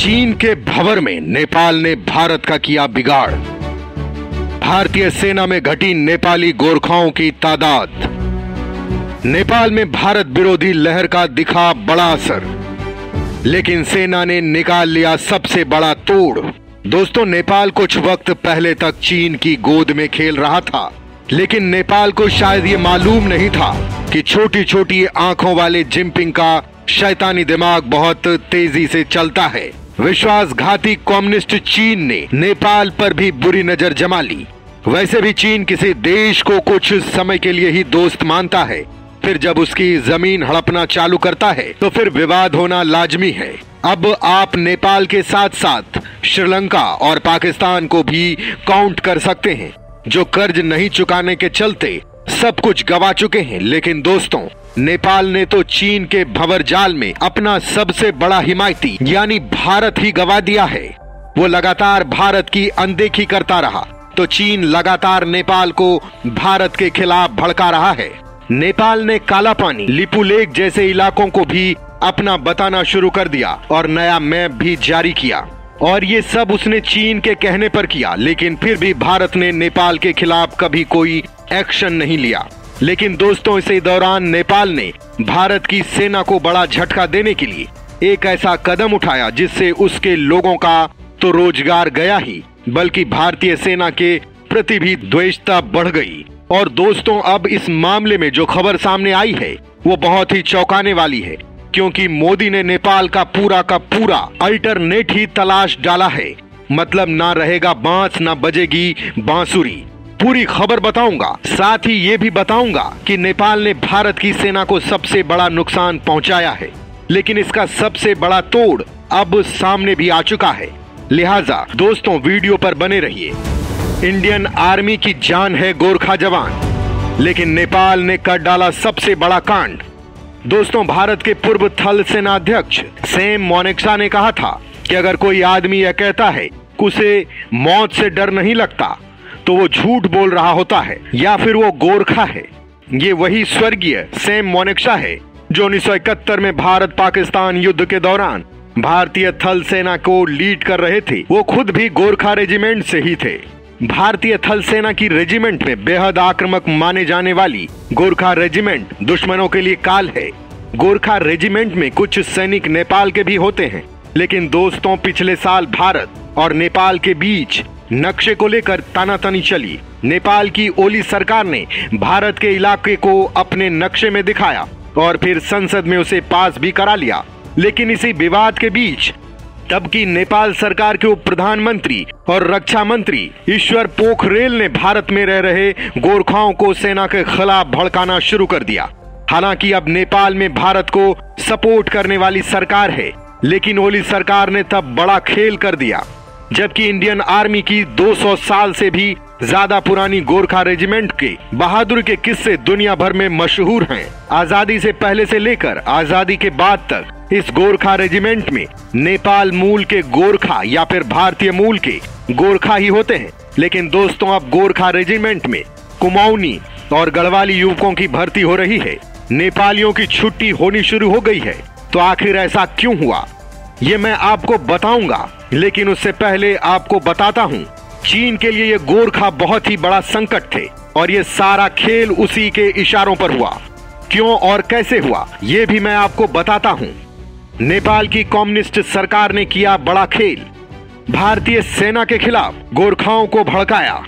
चीन के भंवर में नेपाल ने भारत का किया बिगाड़। भारतीय सेना में घटी नेपाली गोरखाओं की तादाद। नेपाल में भारत विरोधी लहर का दिखा बड़ा असर, लेकिन सेना ने निकाल लिया सबसे बड़ा तोड़। दोस्तों, नेपाल कुछ वक्त पहले तक चीन की गोद में खेल रहा था, लेकिन नेपाल को शायद ये मालूम नहीं था कि छोटी छोटी आंखों वाले जिनपिंग का शैतानी दिमाग बहुत तेजी से चलता है। विश्वासघाती कम्युनिस्ट चीन ने नेपाल पर भी बुरी नजर जमा ली। वैसे भी चीन किसी देश को कुछ समय के लिए ही दोस्त मानता है, फिर जब उसकी जमीन हड़पना चालू करता है तो फिर विवाद होना लाजमी है। अब आप नेपाल के साथ साथ श्रीलंका और पाकिस्तान को भी काउंट कर सकते हैं, जो कर्ज नहीं चुकाने के चलते सब कुछ गवा चुके हैं। लेकिन दोस्तों, नेपाल ने तो चीन के भंवर जाल में अपना सबसे बड़ा हिमायती यानी भारत ही गवा दिया है। वो लगातार भारत की अनदेखी करता रहा तो चीन लगातार नेपाल को भारत के खिलाफ भड़का रहा है। नेपाल ने काला पानी, लिपुलेख जैसे इलाकों को भी अपना बताना शुरू कर दिया और नया मैप भी जारी किया, और ये सब उसने चीन के कहने पर किया। लेकिन फिर भी भारत ने नेपाल के खिलाफ कभी कोई एक्शन नहीं लिया। लेकिन दोस्तों, इसी दौरान नेपाल ने भारत की सेना को बड़ा झटका देने के लिए एक ऐसा कदम उठाया जिससे उसके लोगों का तो रोजगार गया ही, बल्कि भारतीय सेना के प्रति भी द्वेषता बढ़ गई। और दोस्तों, अब इस मामले में जो खबर सामने आई है वो बहुत ही चौंकाने वाली है, क्योंकि मोदी ने नेपाल का पूरा अल्टरनेट ही तलाश डाला है। मतलब ना रहेगा बांस, ना बजेगी बांसुरी। पूरी खबर बताऊंगा, साथ ही ये भी बताऊंगा कि नेपाल ने भारत की सेना को सबसे बड़ा नुकसान पहुंचाया है, लेकिन इसका सबसे बड़ा तोड़ अब सामने भी आ चुका है। लिहाजा दोस्तों, वीडियो पर बने रहिए। इंडियन आर्मी की जान है गोरखा जवान, लेकिन नेपाल ने कर डाला सबसे बड़ा कांड। दोस्तों, भारत के पूर्व थल सेनाध्यक्ष सैम मोनेक्सा ने कहा था कि अगर कोई आदमी यह कहता है कि उसे मौत से डर नहीं लगता तो वो झूठ बोल रहा होता है या फिर वो गोरखा है। ये वही स्वर्गीय सैम मोनेक्सा है जो 1971 में भारत पाकिस्तान युद्ध के दौरान भारतीय थल सेना को लीड कर रहे थे। वो खुद भी गोरखा रेजिमेंट से ही थे। भारतीय थल सेना की रेजिमेंट में बेहद आक्रामक माने जाने वाली गोरखा रेजिमेंट दुश्मनों के लिए काल है। गोरखा रेजिमेंट में कुछ सैनिक नेपाल के भी होते हैं, लेकिन दोस्तों, पिछले साल भारत और नेपाल के बीच नक्शे को लेकर तानातानी चली। नेपाल की ओली सरकार ने भारत के इलाके को अपने नक्शे में दिखाया और फिर संसद में उसे पास भी करा लिया। लेकिन इसी विवाद के बीच तब की नेपाल सरकार के उप प्रधानमंत्री और रक्षा मंत्री ईश्वर पोखरेल ने भारत में रह रहे गोरखाओं को सेना के खिलाफ भड़काना शुरू कर दिया। हालांकि अब नेपाल में भारत को सपोर्ट करने वाली सरकार है, लेकिन ओली सरकार ने तब बड़ा खेल कर दिया। जबकि इंडियन आर्मी की 200 साल से भी ज्यादा पुरानी गोरखा रेजिमेंट के बहादुरी के किस्से दुनिया भर में मशहूर हैं। आजादी से पहले से लेकर आजादी के बाद तक इस गोरखा रेजिमेंट में नेपाल मूल के गोरखा या फिर भारतीय मूल के गोरखा ही होते हैं। लेकिन दोस्तों, अब गोरखा रेजिमेंट में कुमाऊनी और गढ़वाली युवकों की भर्ती हो रही है। नेपालियों की छुट्टी होनी शुरू हो गई है। तो आखिर ऐसा क्यों हुआ, ये मैं आपको बताऊंगा। लेकिन उससे पहले आपको बताता हूँ, चीन के लिए ये गोरखा बहुत ही बड़ा संकट थे और ये सारा खेल उसी के इशारों पर हुआ। क्यों और कैसे हुआ, ये भी मैं आपको बताता हूँ। नेपाल की कम्युनिस्ट सरकार ने किया बड़ा खेल, भारतीय सेना के खिलाफ गोरखाओं को भड़काया।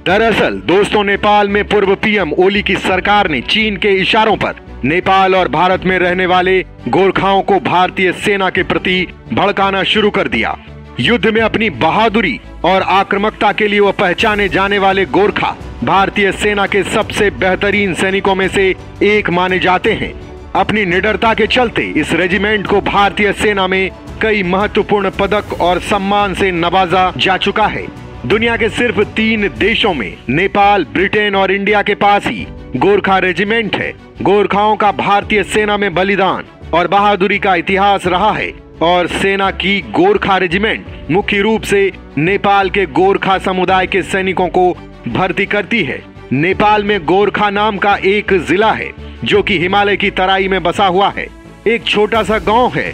दरअसल दोस्तों, नेपाल में पूर्व पीएम ओली की सरकार ने चीन के इशारों पर नेपाल और भारत में रहने वाले गोरखाओं को भारतीय सेना के प्रति भड़काना शुरू कर दिया। युद्ध में अपनी बहादुरी और आक्रामकता के लिए वो पहचाने जाने वाले गोरखा भारतीय सेना के सबसे बेहतरीन सैनिकों में से एक माने जाते हैं। अपनी निडरता के चलते इस रेजिमेंट को भारतीय सेना में कई महत्वपूर्ण पदक और सम्मान से नवाजा जा चुका है। दुनिया के सिर्फ 3 देशों में नेपाल, ब्रिटेन और इंडिया के पास ही गोरखा रेजिमेंट है। गोरखाओं का भारतीय सेना में बलिदान और बहादुरी का इतिहास रहा है, और सेना की गोरखा रेजिमेंट मुख्य रूप से नेपाल के गोरखा समुदाय के सैनिकों को भर्ती करती है। नेपाल में गोरखा नाम का एक जिला है जो कि हिमालय की तराई में बसा हुआ है। एक छोटा सा गांव है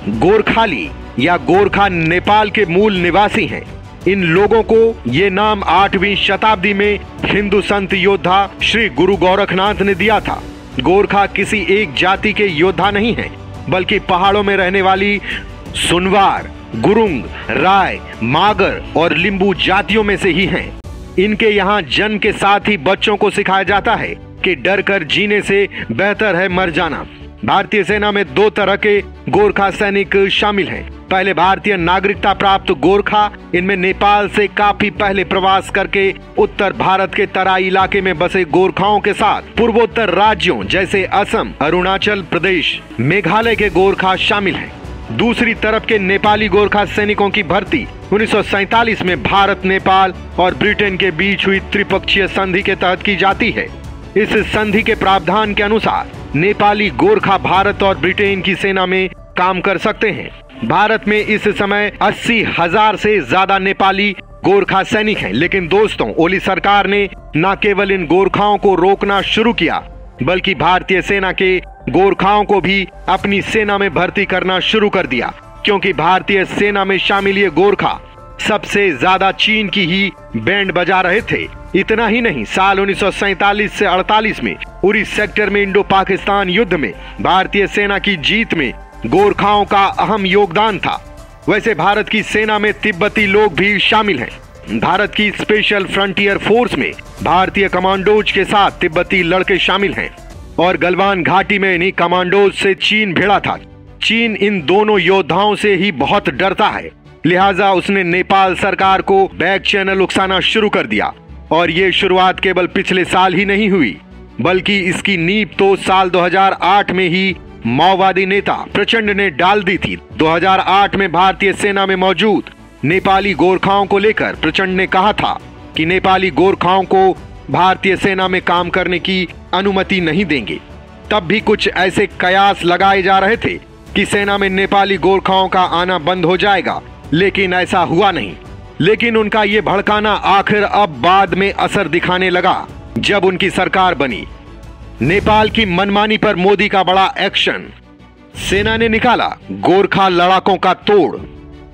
गोरखाली, या गोरखा नेपाल के मूल निवासी हैं। इन लोगों को ये नाम 8वीं शताब्दी में हिंदू संत योद्धा श्री गुरु गोरखनाथ ने दिया था। गोरखा किसी एक जाति के योद्धा नहीं हैं, बल्कि पहाड़ों में रहने वाली सुनवार, गुरुंग, राय, मागर और लिंबू जातियों में से ही हैं। इनके यहाँ जन्म के साथ ही बच्चों को सिखाया जाता है कि डर कर जीने से बेहतर है मर जाना। भारतीय सेना में 2 तरह के गोरखा सैनिक शामिल हैं। पहले भारतीय नागरिकता प्राप्त गोरखा, इनमें नेपाल से काफी पहले प्रवास करके उत्तर भारत के तराई इलाके में बसे गोरखाओं के साथ पूर्वोत्तर राज्यों जैसे असम, अरुणाचल प्रदेश, मेघालय के गोरखा शामिल हैं। दूसरी तरफ के नेपाली गोरखा सैनिकों की भर्ती 1947 में भारत, नेपाल और ब्रिटेन के बीच हुई त्रिपक्षीय संधि के तहत की जाती है। इस संधि के प्रावधान के अनुसार नेपाली गोरखा भारत और ब्रिटेन की सेना में काम कर सकते हैं। भारत में इस समय 80,000 से ज्यादा नेपाली गोरखा सैनिक हैं। लेकिन दोस्तों, ओली सरकार ने न केवल इन गोरखाओं को रोकना शुरू किया, बल्कि भारतीय सेना के गोरखाओं को भी अपनी सेना में भर्ती करना शुरू कर दिया, क्योंकि भारतीय सेना में शामिल ये गोरखा सबसे ज्यादा चीन की ही बैंड बजा रहे थे। इतना ही नहीं, साल 1947 से 48 में उरी सेक्टर में इंडो पाकिस्तान युद्ध में भारतीय सेना की जीत में गोरखाओं का अहम योगदान था। वैसे भारत की सेना में तिब्बती लोग भी शामिल हैं। भारत की स्पेशल फ्रंटियर फोर्स में भारतीय कमांडोज के साथ तिब्बती लड़के शामिल हैं और गलवान घाटी में इन्हीं कमांडोज से चीन भिड़ा था। चीन इन दोनों योद्धाओं से ही बहुत डरता है, लिहाजा उसने नेपाल सरकार को बैक चैनल उकसाना शुरू कर दिया। और ये शुरुआत केवल पिछले साल ही नहीं हुई, बल्कि इसकी नींव तो साल 2008 में ही माओवादी नेता प्रचंड ने डाल दी थी। 2008 में भारतीय सेना में मौजूद नेपाली गोरखाओं को लेकर प्रचंड ने कहा था कि नेपाली गोरखाओं को भारतीय सेना में काम करने की अनुमति नहीं देंगे। तब भी कुछ ऐसे कयास लगाए जा रहे थे कि सेना में नेपाली गोरखाओं का आना बंद हो जाएगा, लेकिन ऐसा हुआ नहीं। लेकिन उनका ये भड़काना आखिर अब बाद में असर दिखाने लगा जब उनकी सरकार बनी। नेपाल की मनमानी पर मोदी का बड़ा एक्शन, सेना ने निकाला गोरखा लड़ाकों का तोड़।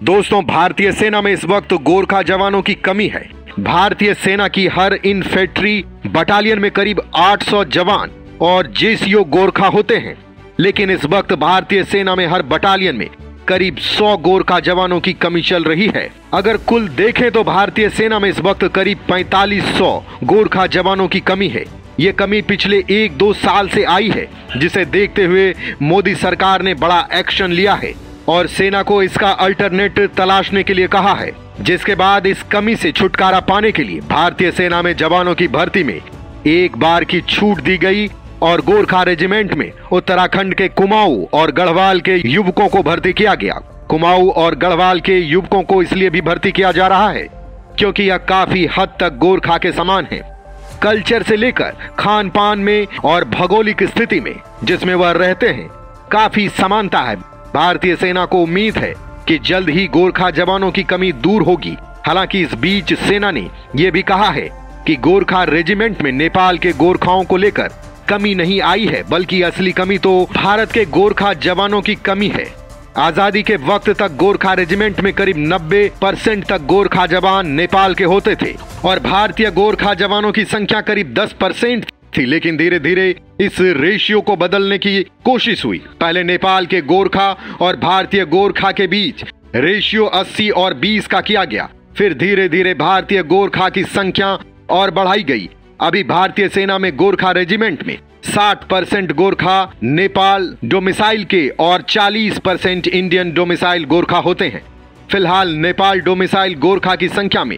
दोस्तों, भारतीय सेना में इस वक्त गोरखा जवानों की कमी है। भारतीय सेना की हर इन्फेंट्री बटालियन में करीब 800 जवान और जेसीओ गोरखा होते हैं, लेकिन इस वक्त भारतीय सेना में हर बटालियन में करीब 100 गोरखा जवानों की कमी चल रही है। अगर कुल देखें तो भारतीय सेना में इस वक्त करीब 4500 गोरखा जवानों की कमी है। ये कमी पिछले 1-2 साल से आई है, जिसे देखते हुए मोदी सरकार ने बड़ा एक्शन लिया है और सेना को इसका अल्टरनेट तलाशने के लिए कहा है। जिसके बाद इस कमी से छुटकारा पाने के लिए भारतीय सेना में जवानों की भर्ती में एक बार की छूट दी गई और गोरखा रेजिमेंट में उत्तराखंड के कुमाऊं और गढ़वाल के युवकों को भर्ती किया गया। कुमाऊं और गढ़वाल के युवकों को इसलिए भी भर्ती किया जा रहा है क्योंकि यह काफी हद तक गोरखा के समान है, कल्चर से लेकर खान पान में और भौगोलिक स्थिति में जिसमें वह रहते हैं काफी समानता है। भारतीय सेना को उम्मीद है कि जल्द ही गोरखा जवानों की कमी दूर होगी। हालांकि इस बीच सेना ने यह भी कहा है कि गोरखा रेजिमेंट में नेपाल के गोरखाओं को लेकर कमी नहीं आई है, बल्कि असली कमी तो भारत के गोरखा जवानों की कमी है। आजादी के वक्त तक गोरखा रेजिमेंट में करीब 90% तक गोरखा जवान नेपाल के होते थे और भारतीय गोरखा जवानों की संख्या करीब 10% थी। लेकिन धीरे धीरे इस रेशियो को बदलने की कोशिश हुई। पहले नेपाल के गोरखा और भारतीय गोरखा के बीच रेशियो 80 और 20 का किया गया। फिर धीरे धीरे भारतीय गोरखा की संख्या और बढ़ाई गई। अभी भारतीय सेना में गोरखा रेजिमेंट में 60% गोरखा नेपाल डोमिसाइल के और 40% इंडियन डोमिसाइल गोरखा होते हैं। फिलहाल नेपाल डोमिसाइल गोरखा की संख्या में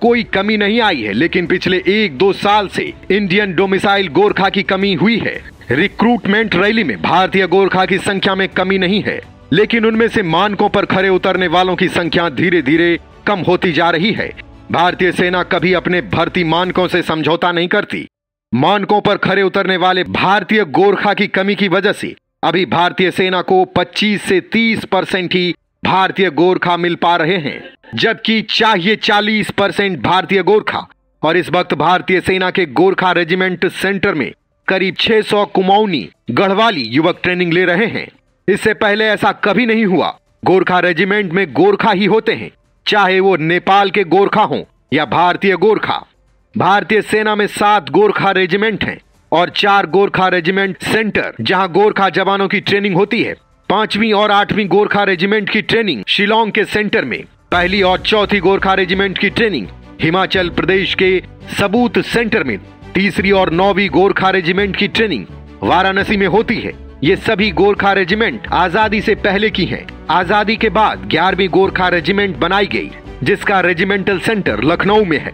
कोई कमी नहीं आई है, लेकिन पिछले 1-2 साल से इंडियन डोमिसाइल गोरखा की कमी हुई है। रिक्रूटमेंट रैली में भारतीय गोरखा की संख्या में कमी नहीं है, लेकिन उनमें से मानकों पर खरे उतरने वालों की संख्या धीरे धीरे कम होती जा रही है। भारतीय सेना कभी अपने भर्ती मानकों से समझौता नहीं करती। मानकों पर खरे उतरने वाले भारतीय गोरखा की कमी की वजह से अभी भारतीय सेना को 25 से 30% ही भारतीय गोरखा मिल पा रहे हैं, जबकि चाहिए 40% भारतीय गोरखा। और इस वक्त भारतीय सेना के गोरखा रेजिमेंट सेंटर में करीब 600 कुमाऊनी गढ़वाली युवक ट्रेनिंग ले रहे हैं। इससे पहले ऐसा कभी नहीं हुआ गोरखा रेजिमेंट में गोरखा ही होते हैं, चाहे वो नेपाल के गोरखा हों या भारतीय गोरखा। भारतीय सेना में 7 गोरखा रेजिमेंट हैं और 4 गोरखा रेजिमेंट सेंटर जहां गोरखा जवानों की ट्रेनिंग होती है। 5वीं और 8वीं गोरखा रेजिमेंट की ट्रेनिंग शिलोंग के सेंटर में, पहली और चौथी गोरखा रेजिमेंट की ट्रेनिंग हिमाचल प्रदेश के सबूत सेंटर में, तीसरी और 9वीं गोरखा रेजिमेंट की ट्रेनिंग वाराणसी में होती है। ये सभी गोरखा रेजिमेंट आजादी से पहले की हैं। आजादी के बाद 11वीं गोरखा रेजिमेंट बनाई गई, जिसका रेजिमेंटल सेंटर लखनऊ में है।